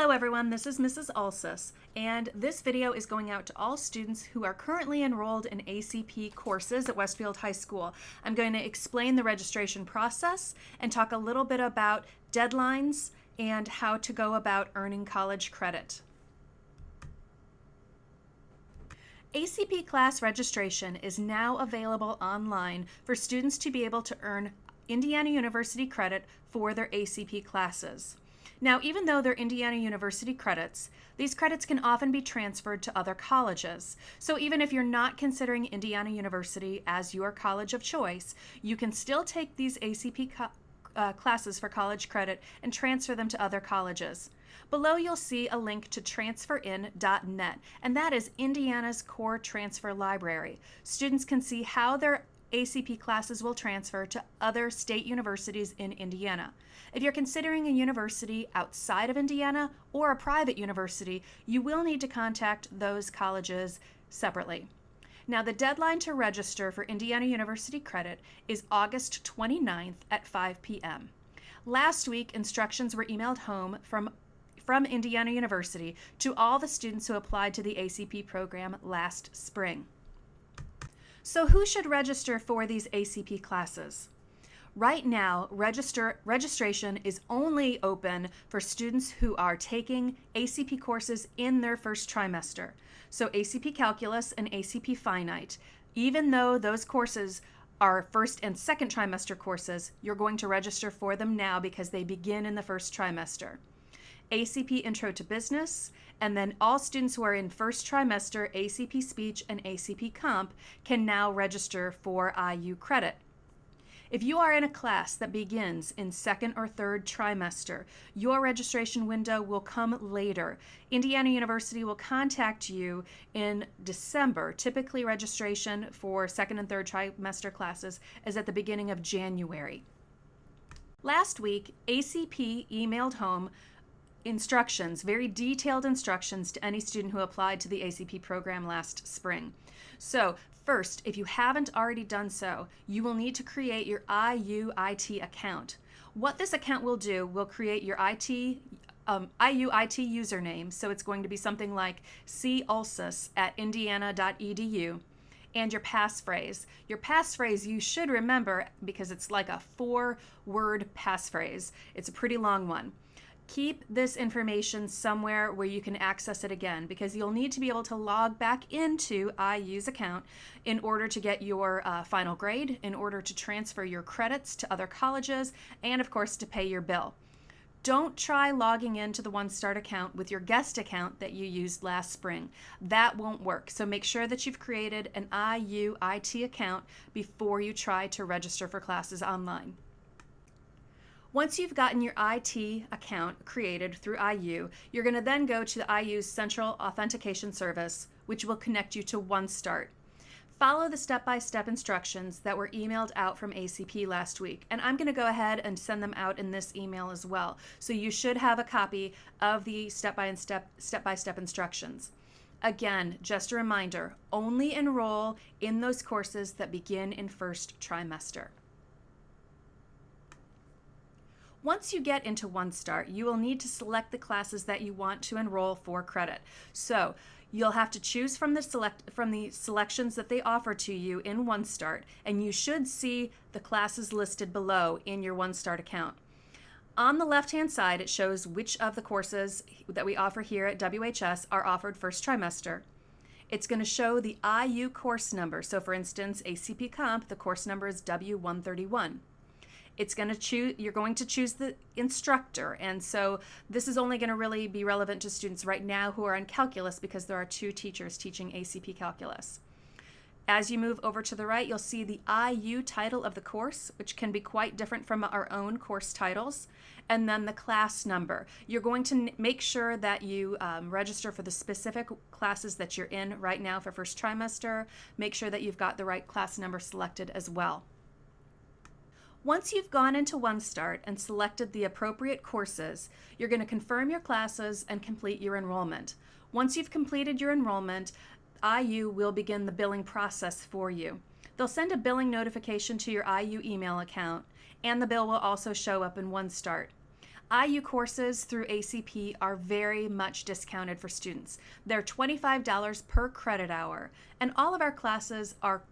Hello everyone, this is Mrs. Ulsas, and this video is going out to all students who are currently enrolled in ACP courses at Westfield High School. I'm going to explain the registration process and talk a little bit about deadlines and how to go about earning college credit. ACP class registration is now available online for students to be able to earn Indiana University credit for their ACP classes. Now, even though they're Indiana University credits, these credits can often be transferred to other colleges. So even if you're not considering Indiana University as your college of choice, you can still take these ACP classes for college credit and transfer them to other colleges. Below you'll see a link to transferin.net, and that is Indiana's core transfer library. Students can see how their ACP classes will transfer to other state universities in Indiana. If you're considering a university outside of Indiana or a private university, you will need to contact those colleges separately. Now, the deadline to register for Indiana University credit is August 29th at 5 p.m. Last week, instructions were emailed home from Indiana University to all the students who applied to the ACP program last spring. So who should register for these ACP classes? Right now, registration is only open for students who are taking ACP courses in their first trimester. So ACP Calculus and ACP Finite. Even though those courses are first and second trimester courses, you're going to register for them now because they begin in the first trimester. ACP Intro to Business, and then all students who are in first trimester ACP Speech and ACP Comp can now register for IU credit. If you are in a class that begins in second or third trimester, your registration window will come later. Indiana University will contact you in December. Typically, registration for second and third trimester classes is at the beginning of January. Last week, ACP emailed home instructions, very detailed instructions to any student who applied to the ACP program last spring. So first, if you haven't already done so, you will need to create your IUIT account. What this account will do will create your IUIT username, so it's going to be something like culsas@indiana.edu, and your passphrase. Your passphrase you should remember because it's like a 4-word passphrase. It's a pretty long one. Keep this information somewhere where you can access it again, because you'll need to be able to log back into IU's account in order to get your final grade, in order to transfer your credits to other colleges, and of course to pay your bill. Don't try logging into the OneStart account with your guest account that you used last spring. That won't work. So make sure that you've created an IUIT account before you try to register for classes online. Once you've gotten your IT account created through IU, you're going to then go to the IU's Central Authentication Service, which will connect you to OneStart. Follow the step-by-step instructions that were emailed out from ACP last week, and I'm going to go ahead and send them out in this email as well. So you should have a copy of the step-by-step instructions. Again, just a reminder, only enroll in those courses that begin in first trimester. Once you get into OneStart, you will need to select the classes that you want to enroll for credit. So you'll have to choose from the selections that they offer to you in OneStart, and you should see the classes listed below in your OneStart account. On the left-hand side, it shows which of the courses that we offer here at WHS are offered first trimester. It's going to show the IU course number. So for instance, ACP Comp, the course number is W131. You're going to choose the instructor, and so this is only going to really be relevant to students right now who are in calculus because there are 2 teachers teaching ACP calculus. As you move over to the right, you'll see the IU title of the course, which can be quite different from our own course titles, and then the class number. You're going to make sure that you register for the specific classes that you're in right now for first trimester. Make sure that you've got the right class number selected as well. Once you've gone into OneStart and selected the appropriate courses, you're going to confirm your classes and complete your enrollment. Once you've completed your enrollment, IU will begin the billing process for you. They'll send a billing notification to your IU email account, and the bill will also show up in OneStart. IU courses through ACP are very much discounted for students. They're $25 per credit hour, and all of our classes are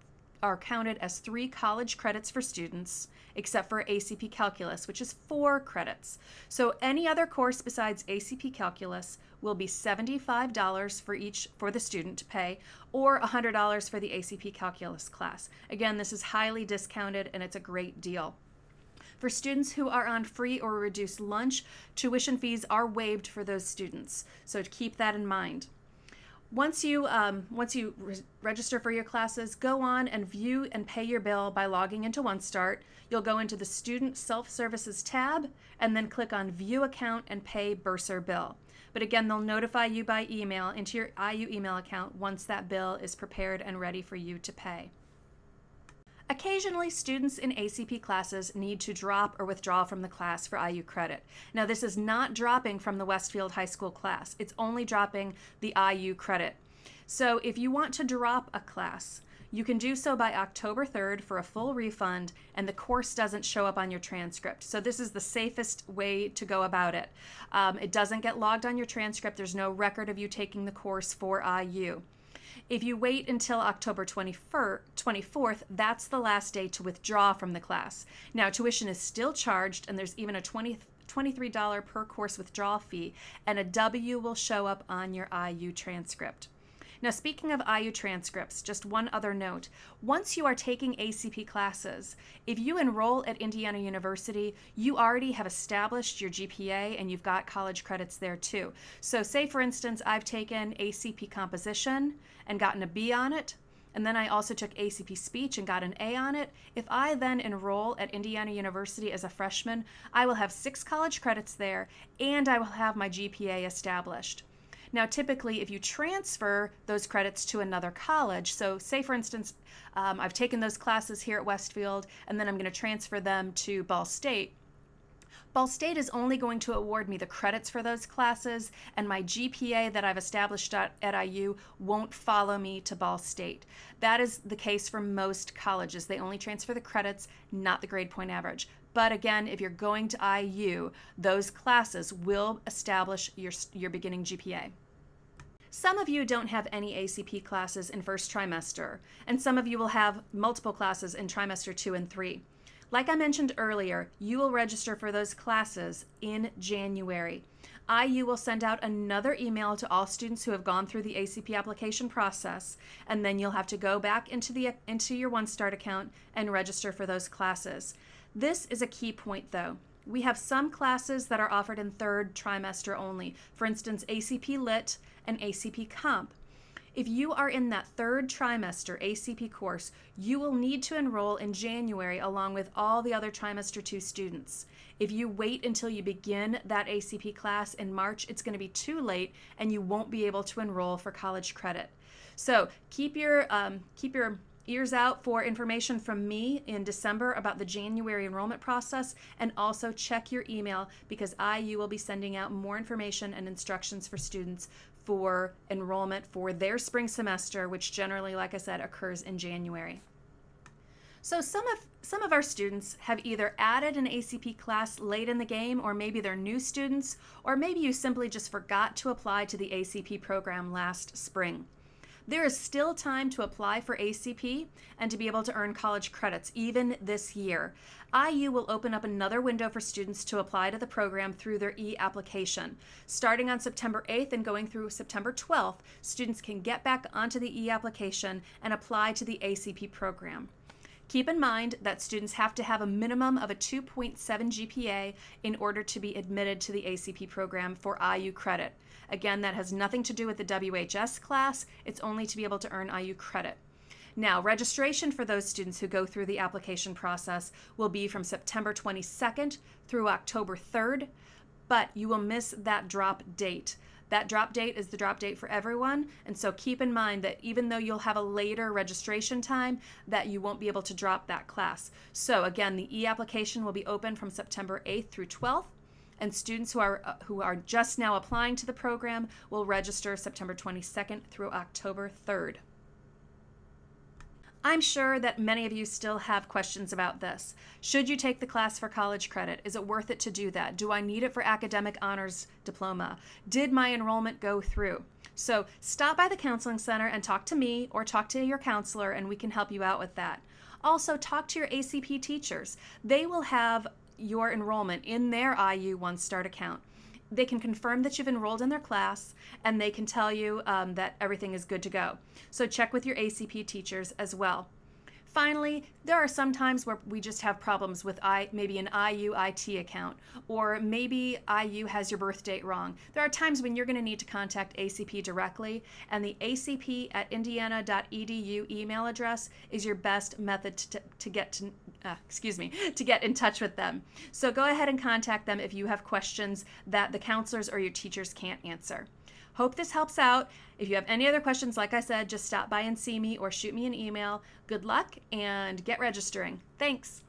counted as 3 college credits for students, except for ACP Calculus, which is 4 credits. So any other course besides ACP Calculus will be $75 for the student to pay, or $100 for the ACP Calculus class. Again, this is highly discounted and it's a great deal. For students who are on free or reduced lunch, tuition fees are waived for those students, so keep that in mind. Once you register for your classes, go on and view and pay your bill by logging into OneStart. You'll go into the Student Self-Services tab and then click on View Account and Pay Bursar Bill. But again, they'll notify you by email into your IU email account once that bill is prepared and ready for you to pay. Occasionally, students in ACP classes need to drop or withdraw from the class for IU credit. Now, this is not dropping from the Westfield High School class. It's only dropping the IU credit. So if you want to drop a class, you can do so by October 3rd for a full refund, and the course doesn't show up on your transcript. So this is the safest way to go about it. It doesn't get logged on your transcript. There's no record of you taking the course for IU. If you wait until October 24th, that's the last day to withdraw from the class. Now, tuition is still charged, and there's even a $23 per course withdrawal fee, and a W will show up on your IU transcript. Now, speaking of IU transcripts, just one other note. Once you are taking ACP classes, if you enroll at Indiana University, you already have established your GPA and you've got college credits there too. So say, for instance, I've taken ACP Composition and gotten a B on it, and then I also took ACP Speech and got an A on it. If I then enroll at Indiana University as a freshman, I will have 6 college credits there, and I will have my GPA established. Now, typically, if you transfer those credits to another college, so say, for instance, I've taken those classes here at Westfield, and then I'm going to transfer them to Ball State. Ball State is only going to award me the credits for those classes, and my GPA that I've established at IU won't follow me to Ball State. That is the case for most colleges. They only transfer the credits, not the grade point average. But again, if you're going to IU, those classes will establish your beginning GPA. Some of you don't have any ACP classes in first trimester, and some of you will have multiple classes in trimester 2 and 3. Like I mentioned earlier, you will register for those classes in January. IU will send out another email to all students who have gone through the ACP application process, and then you'll have to go back into your OneStart account and register for those classes. This is a key point, though. We have some classes that are offered in third trimester only, for instance, ACP Lit and ACP Comp. If you are in that third trimester ACP course, you will need to enroll in January along with all the other trimester 2 students. If you wait until you begin that ACP class in March, it's going to be too late and you won't be able to enroll for college credit. So keep your ears out for information from me in December about the January enrollment process, and also check your email because IU will be sending out more information and instructions for students for enrollment for their spring semester, which generally, like I said, occurs in January. So some of our students have either added an ACP class late in the game, or maybe they're new students, or maybe you simply just forgot to apply to the ACP program last spring. There is still time to apply for ACP and to be able to earn college credits even this year. IU will open up another window for students to apply to the program through their e-application. Starting on September 8th and going through September 12th, students can get back onto the e-application and apply to the ACP program. Keep in mind that students have to have a minimum of a 2.7 GPA in order to be admitted to the ACP program for IU credit. Again, that has nothing to do with the WHS class. It's only to be able to earn IU credit. Now, registration for those students who go through the application process will be from September 22nd through October 3rd, but you will miss that drop date. That drop date is the drop date for everyone, and so keep in mind that even though you'll have a later registration time, that you won't be able to drop that class. So again, the e-application will be open from September 8th through 12th, and students who are just now applying to the program will register September 22nd through October 3rd. I'm sure that many of you still have questions about this. Should you take the class for college credit? Is it worth it to do that? Do I need it for academic honors diploma? Did my enrollment go through? So stop by the counseling center and talk to me or talk to your counselor, and we can help you out with that. Also, talk to your ACP teachers. They will have your enrollment in their IU One Start account. They can confirm that you've enrolled in their class, and they can tell you that everything is good to go. So check with your ACP teachers as well. Finally, there are some times where we just have problems with maybe an IUIT account, or maybe IU has your birth date wrong. There are times when you're going to need to contact ACP directly, and the acp@indiana.edu email address is your best method to get in touch with them. So go ahead and contact them if you have questions that the counselors or your teachers can't answer. Hope this helps out. If you have any other questions, like I said, just stop by and see me or shoot me an email. Good luck and get registering. Thanks.